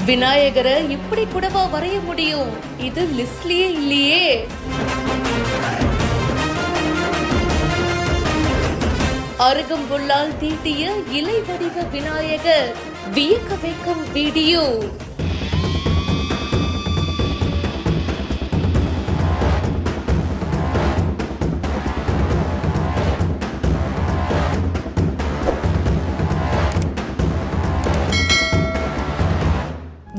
விநாயகரை இப்படி கூடவா வரைய முடியும்? இது லிஸ்ட்லயே இல்லையே. அருகம்புல்லால் தீட்டிய இலை வடிவ விநாயகர், வியக்க வைக்கும் வீடியோ.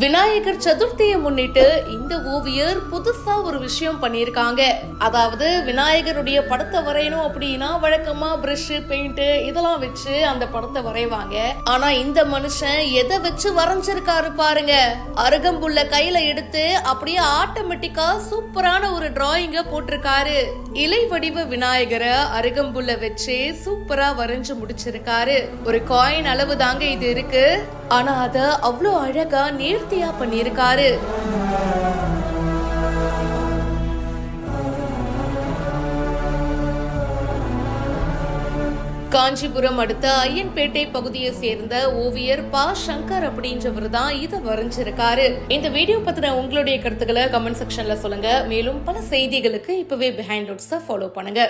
விநாயகர் சதுர்த்தியை முன்னிட்டு இந்த ஓவியர் புதுசா ஒரு விஷயம் பண்ணியிருக்காங்க. அதாவது விநாயகருடைய படத்தை வரையணும் அப்படின்னா வழக்கமா பிரஷ், பெயிண்ட் இதெல்லாம் வச்சு அந்த படத்தை வரைவாங்க. ஆனா இந்த மனுஷன் எதை வச்சு வரைஞ்சிருக்காரு பாருங்க. அருகம்புல்ல கையில எடுத்து அப்படியே ஆட்டோமேட்டிக்கா சூப்பரான ஒரு டிராயிங்க போட்டிருக்காரு. இலை வடிவ விநாயகரை அருகம்புல்ல வச்சு சூப்பரா வரைஞ்சு முடிச்சிருக்காரு. ஒரு காயின் அளவு தாங்க இது இருக்கு. ஆனா அத அவ்வளோ அழகா நேர்த்தியா பண்ணிருக்காரு. காஞ்சிபுரம் அடுத்த ஐயன்பேட்டை பகுதியை சேர்ந்த ஓவியர் பா சங்கர் அப்படின்றவர் தான் இதை வரைஞ்சிருக்காரு. இந்த வீடியோ பத்தின உங்களுடைய கருத்துக்களை கமெண்ட் செக்ஷன்ல சொல்லுங்க. மேலும் பல செய்திகளுக்கு இப்பவே பிஹைண்ட் நோட்ஸை ஃபாலோ பண்ணுங்க.